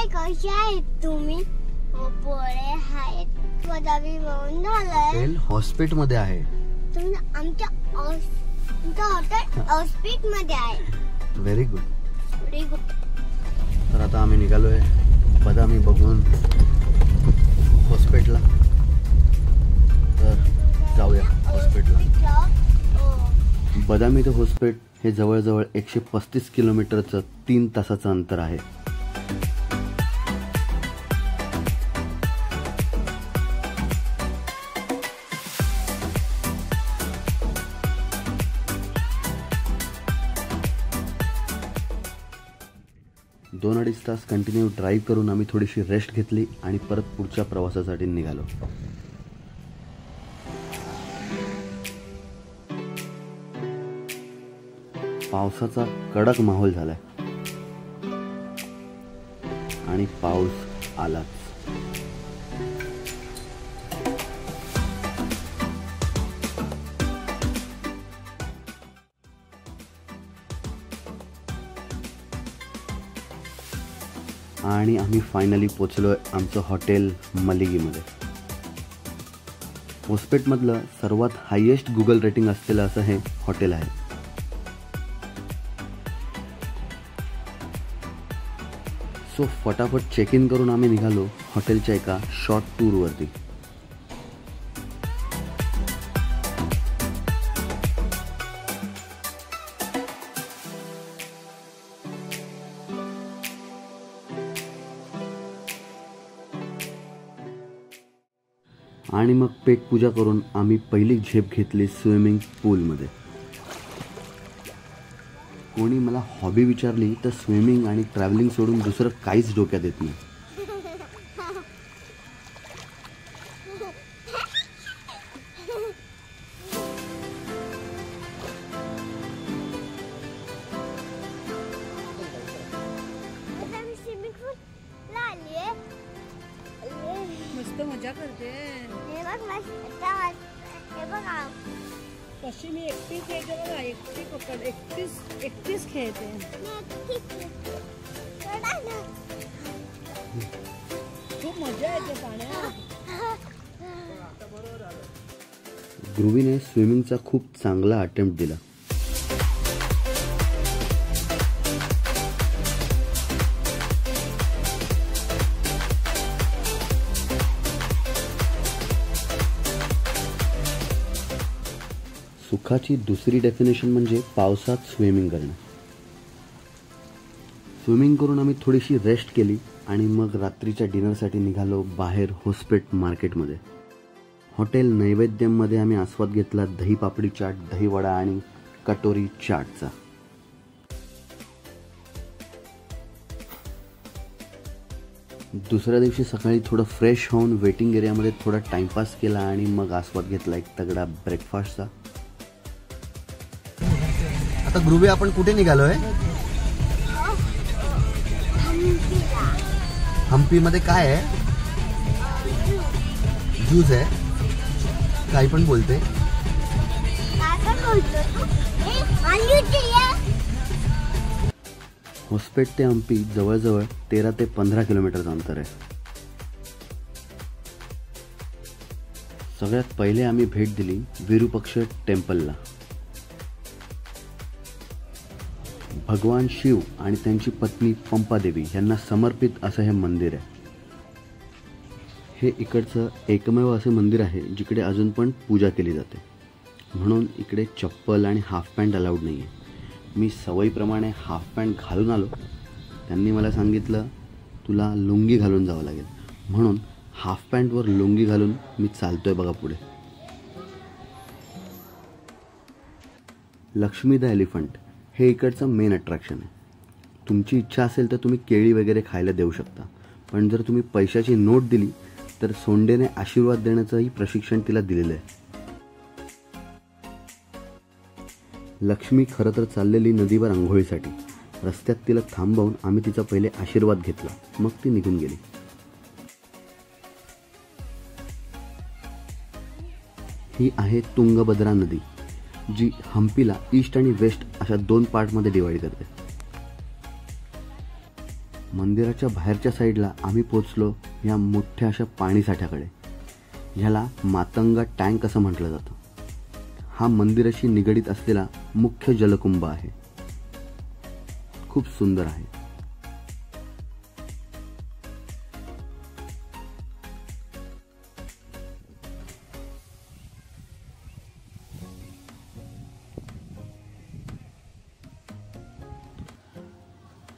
कसे आहेत तुम्ही? बरे आहेत. पदवी मिळून झालंय. हॉटेल हॉस्पिटल मध्ये आहे. तुम्ही आमच्या हॉटेल हॉस्पिटल मध्ये आहे. Very good. Very good. तर आता आम्ही निघालोय बदामी बघून हॉस्पिटलला. तर जाऊया हॉस्पिटलला. बदामी ते हॉस्पिटल हे जवळजवळ 135 किलोमीटरचं 3 तासाचं अंतर आहे. दोन अडीच तास कंटिन्यू ड्राईव्ह करून आम्ही थोडीशी रेस्ट घेतली आणि परत पुढच्या प्रवासासाठी निघालो. पावसाचा कडक माहोल झालाय आणि पाऊस आलाच. आणि आम्ही फायनली पोचलोय आमचं हॉटेल मलिगीमध्ये. हॉस्पिटलमधलं सर्वात हायेस्ट गुगल रेटिंग असलेलं असं हे हॉटेल आहे. सो फटाफट चेक इन करून आम्ही निघालो हॉटेलच्या एका शॉर्ट टूरवरती. आणि मग पेट पूजा करून आम्ही पहिली झेप घेतली स्विमिंग पूलमध्ये. कोणी मला हॉबी विचारली तर स्विमिंग आणि ट्रॅव्हलिंग सोडून दुसरं काहीच डोक्यात येत नाही. मस्त मजा करते. कशी मी एकटी खेळते बघा. एकटी पकड. एकटीच खेळते. खूप मजा येते पाण्यात. ध्रुवीने स्विमिंगचा खूप चांगला अटेम्प्ट दिला. सुखाची दुसरी डेफिनेशन म्हणजे पावसात स्विमिंग करणं. स्विमिंग करून आम्ही थोडीशी रेस्ट केली आणि मग रात्रीच्या डिनरसाठी निघालो बाहेर हॉस्पिटल मार्केटमध्ये. हॉटेल नैवेद्यममध्ये आम्ही आस्वाद घेतला दही पापडी चाट, दही वडा आणि कटोरी चाटचा. दुसऱ्या दिवशी सकाळी थोडं फ्रेश होऊन वेटिंग एरियामध्ये थोडा टाइमपास केला आणि मग आस्वाद घेतला एक तगडा ब्रेकफास्टचा. आता ग्रुवी आपण कुठे निघालोय? हम्पी मध्ये काय आहे? ज्यूस आहे. काही पण बोलते. हॉस्पिटल ते हम्पी जवळजवळ 13 ते 15 किलोमीटरचं अंतर आहे. सगळ्यात पहिले आम्ही भेट दिली विरूपक्ष टेम्पलला. भगवान शिव आणि त्यांची पत्नी पंपादेवी यांना समर्पित असं हे मंदिर आहे. हे इकडचं एकमेव असे मंदिर आहे जिकडे अजून पण पूजा केली जाते. म्हणून इकडे चप्पल आणि हाफ पॅन्ट अलाउड नाही आहे. मी सवयीप्रमाणे हाफ पॅन्ट घालून आलो. त्यांनी मला सांगितलं तुला लुंगी घालून जावं लागेल. म्हणून हाफ पॅन्टवर लुंगी घालून मी चालतोय बघा पुढे. लक्ष्मी द एलिफंट हे इकडचं मेन अट्रॅक्शन आहे. तुमची इच्छा असेल तर तुम्ही केळी वगैरे खायला देऊ शकता. पण जर तुम्ही पैशाची नोट दिली तर सोंडेने आशीर्वाद देण्याचंही प्रशिक्षण तिला दिलेलं आहे. लक्ष्मी खरं तर चाललेली नदीवर आंघोळीसाठी. रस्त्यात तिला थांबवून आम्ही तिचा पहिले आशीर्वाद घेतला. मग ती निघून गेली. ही आहे तुंगभद्रा नदी जी हम्पीला ईस्ट आणि वेस्ट अशा 2 पार्टमध्ये डिवाइड करते. मंदिराच्या बाहेरच्या साईडला आम्ही पोचलो या मोठ्या अशा पाणीसाठ्याकडे. ह्याला मातंगा टँक असं म्हटलं जातं. हा मंदिराशी निगडीत असलेला मुख्य जलकुंभ आहे. खूप सुंदर आहे.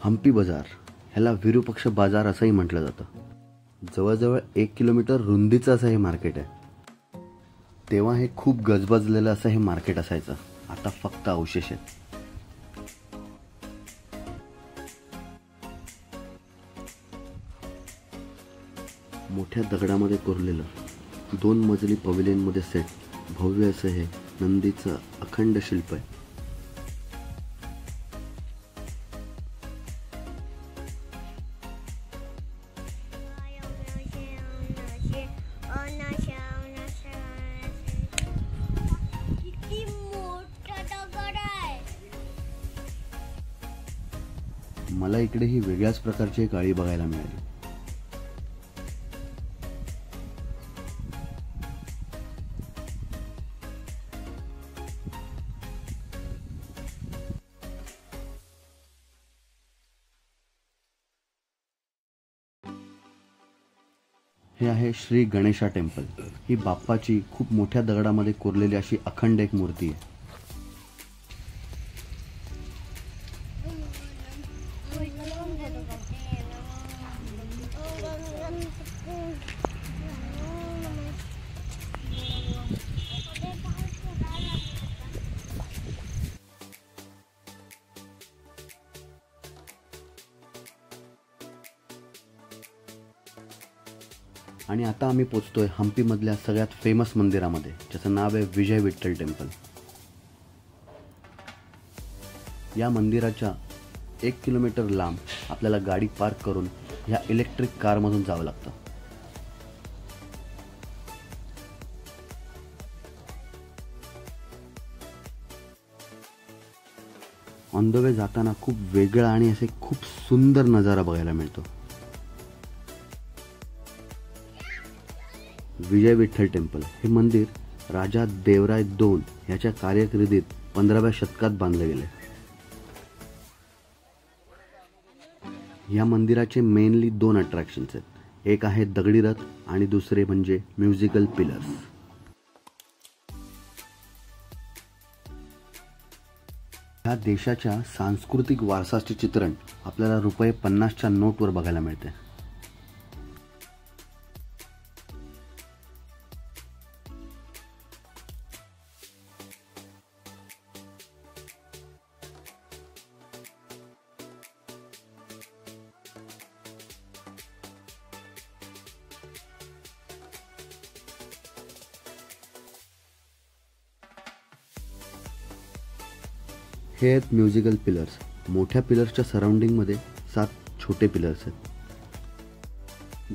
हम्पी बाजार, ह्याला विरूपक्ष बाजार असंही म्हटलं जातं. जवळजवळ 1 किलोमीटर रुंदीचं असं हे मार्केट आहे. तेव्हा हे खूप गजबजलेलं असं हे मार्केट असायचं. आता फक्त अवशेष आहेत. मोठ्या दगडामध्ये कोरलेलं 2 मजली पवेलियनमध्ये सेट भव्य असं हे नंदीचं अखंड शिल्प आहे. किती मोठा दगड आहे. मला इकडे ही वेगळ्याच प्रकारची एक आळी बघायला मिळाली. हे आहे श्री गणेशा टेम्पल. ही बाप्पाची खूप मोठ्या दगडामध्ये कोरलेली अशी अखंड एक मूर्ती आहे. आणि आता आम्ही पोचतोय हम्पीमधल्या सगळ्यात फेमस मंदिरामध्ये, ज्याचं नाव आहे विजय विठ्ठल टेम्पल. या मंदिराच्या 1 किलोमीटर लांब आपल्याला गाडी पार्क करून ह्या इलेक्ट्रिक कारमधून जावं लागतं. ऑन द वे जाताना खूप वेगळा आणि असे खूप सुंदर नजारा बघायला मिळतो. विजय विठ्ठल टेम्पल हे मंदिर राजा देवराय II ह्याच्या कारकिर्दीत 15व्या शतकात बांधले गेले. या मंदिराचे मेनली 2 अट्रॅक्शन्स आहेत. एक आहे दगडी रथ आणि दुसरे म्हणजे म्युझिकल पिलर्स. या देशाच्या सांस्कृतिक वारसाचे चित्रण आपल्याला ₹50च्या नोटवर बघायला मिळते. हे आहेत म्युझिकल पिलर्स. मोठ्या पिलर्सच्या सराउंडिंगमध्ये 7 छोटे पिलर्स आहेत.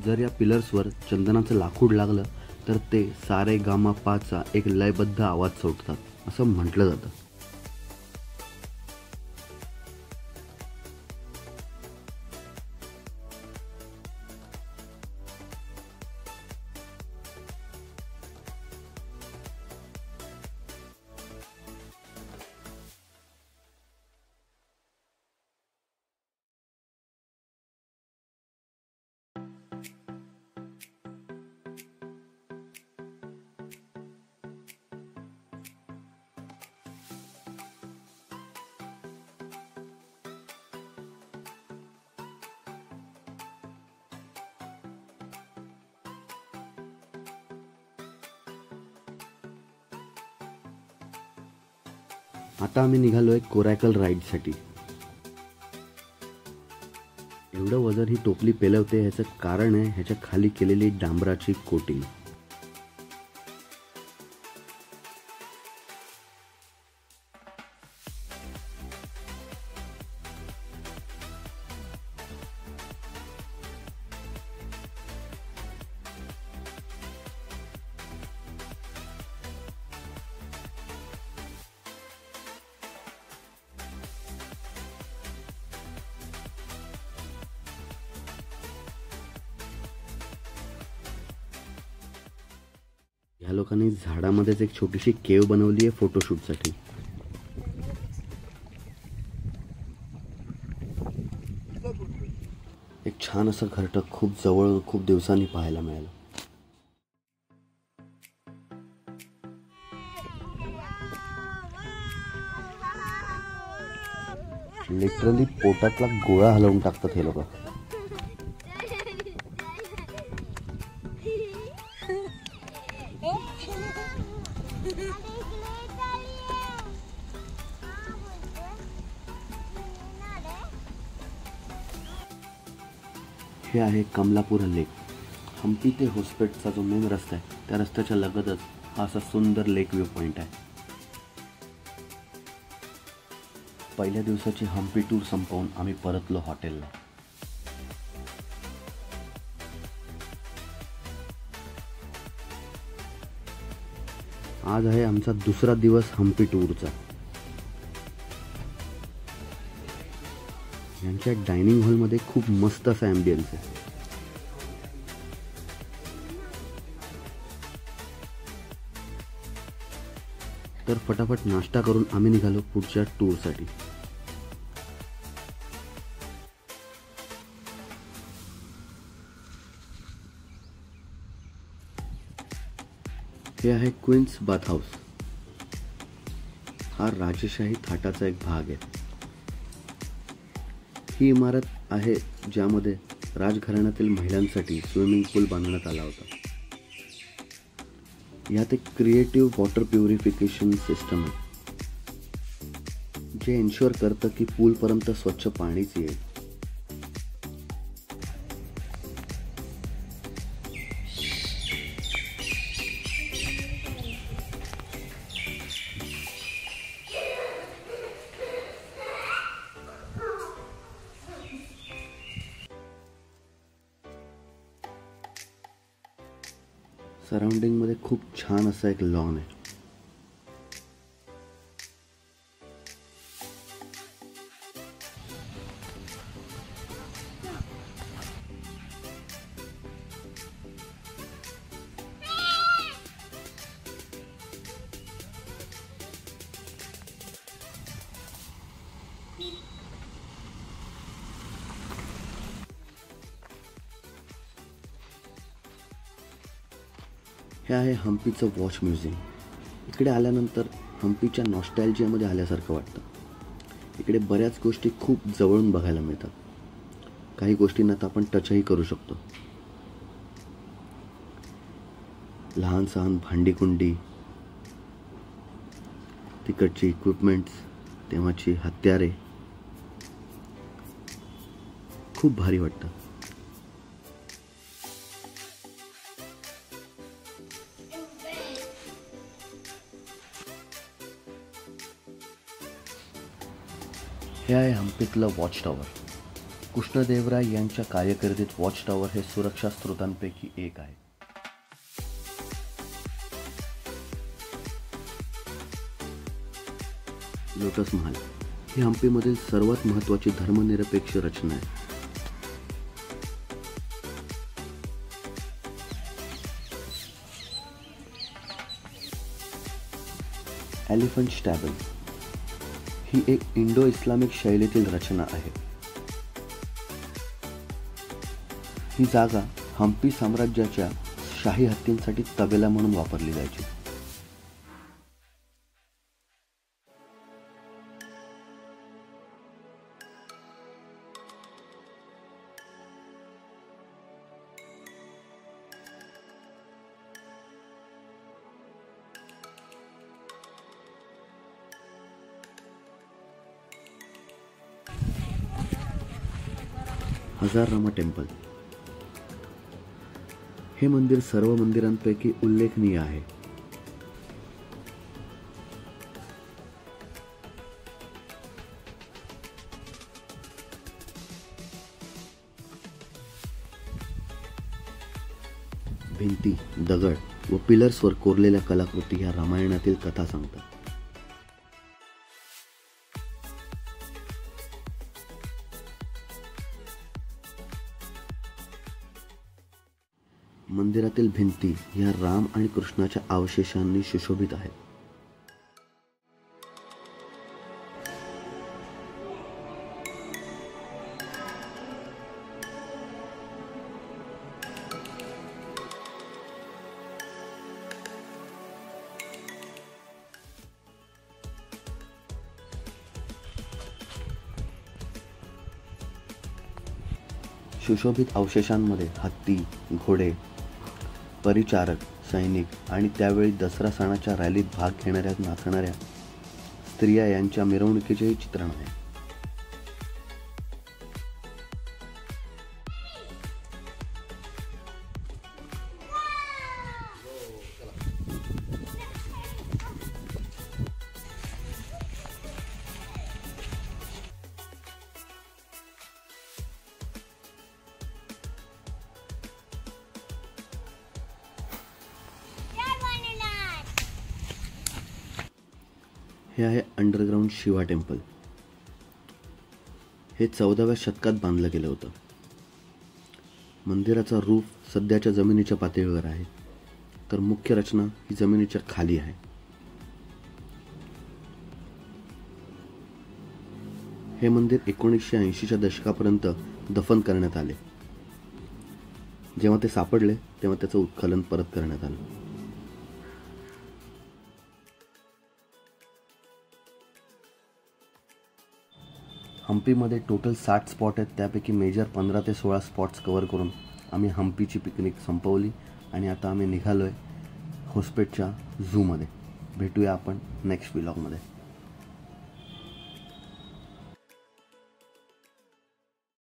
जर या पिलर्सवर चंदनाचं लाकूड लागलं तर ते सारे गामा पाचा एक लयबद्ध आवाज सोडतात असं म्हटलं जातं. आता आम्ही निघालोय कोरॅकल राईडसाठी. एवढं वजन ही टोपली पेलवते ह्याचं कारण आहे ह्याच्या खाली केलेली डांबराची कोटिंग. ह्या लोकांनी झाडामध्येच एक छोटीशी केव बनवली आहे फोटोशूटसाठी. एक छान असं घरटं खूप जवळ खूप दिवसांनी पाहायला मिळालं. लिटरली पोटातला गोळा हलवून टाकतात हे लोक. हे आहे कमलापूर लेक. हम्पी ते होस्पेटचा जो मेन रस्ता आहे त्या रस्त्याच्या लगतच हा असा सुंदर लेक व्ह्यू पॉइंट आहे. पहिल्या दिवसाची हम्पी टूर संपवून आम्ही परतलो हॉटेलला. आज आहे आमचा दुसरा दिवस हम्पी टूरचा. यांच्या डायनिंग हॉलमध्ये खूप मस्त असा ॲम्बियन्स आहे. तर फटाफट नाश्ता करून आम्ही निघालो पुढच्या टूरसाठी. हे आहे क्वीन्स बाथ हाऊस. हा राजशाही थाटाचा एक भाग आहे. ही इमारत आहे ज्यामध्ये राजघराण्यातील महिलांसाठी स्विमिंग पूल बांधण्यात आला होता. यात एक क्रिएटिव्ह वॉटर प्युरिफिकेशन सिस्टम आहे जे एन्श्युअर करतं की पूलपर्यंत स्वच्छ पाणीच येईल. सराउंडिंगमध्ये खूप छान असा एक लॉन आहे. हे आहे हम्पीचं वॉच म्युझियम. इकडे आल्यानंतर हम्पीच्या नॉस्टॅल्जियामध्ये आल्यासारखं वाटतं. इकडे बऱ्याच गोष्टी खूप जवळून बघायला मिळतात. काही गोष्टींना तर आपण टचही करू शकतो. लहान सहान भांडीकुंडी, तिकडची इक्विपमेंट्स, तेव्हाची हत्यारे, खूप भारी वाटतं. हे आहे हम्पीतलं वॉच टॉवर. कृष्णदेवराय यांच्या कारकिर्दीत वॉच टॉवर हे सुरक्षा स्रोतांपैकी एक आहे. लोटस महाल ही हम्पीमधील सर्वात महत्त्वाची धर्मनिरपेक्ष रचना आहे. एलिफंट स्टॅबल ही एक इंडो इस्लामिक शैलीतील रचना आहे. ही जागा हम्पी साम्राज्याच्या शाही हत्तींसाठी तबेला म्हणून वापरली जायची. हजाररामा टेम्पल हे मंदिर सर्व मंदिरांपैकी उल्लेखनीय आहे. भिंती, दगड व पिलर्सवर कोरलेल्या कलाकृती ह्या रामायणातील कथा सांगतात. मंदिरातील भिंती ह्या राम आणि कृष्णाच्या अवशेषांनी सुशोभित आहेत. सुशोभित अवशेषांमध्ये हत्ती, घोडे, परिचारक, सैनिक आणि त्यावेळी दसरा सणाच्या रॅलीत भाग घेणाऱ्या नाचणाऱ्या स्त्रिया यांच्या मिरवणुकीचेही चित्रण आहे. हे आहे अंडरग्राऊंड शिवा टेम्पल. हे 14व्या शतकात बांधलं गेलं होतं. मंदिराचा रूफ सध्याच्या जमिनीच्या पातळीवर आहे, तर मुख्य रचना ही जमिनीच्या खाली आहे. हे मंदिर 1980च्या दशकापर्यंत दफन करण्यात आले. जेव्हा ते सापडले तेव्हा त्याचं उत्खनन परत करण्यात आलं. हम्पीमध्ये टोटल 60 स्पॉट आहेत. त्यापैकी मेजर 15 ते 16 स्पॉट्स कव्हर करून आम्ही हम्पीची पिकनिक संपवली आणि आता आम्ही निघालो आहे होस्पेटच्या झूमध्ये. भेटूया आपण नेक्स्ट व्लॉगमध्ये.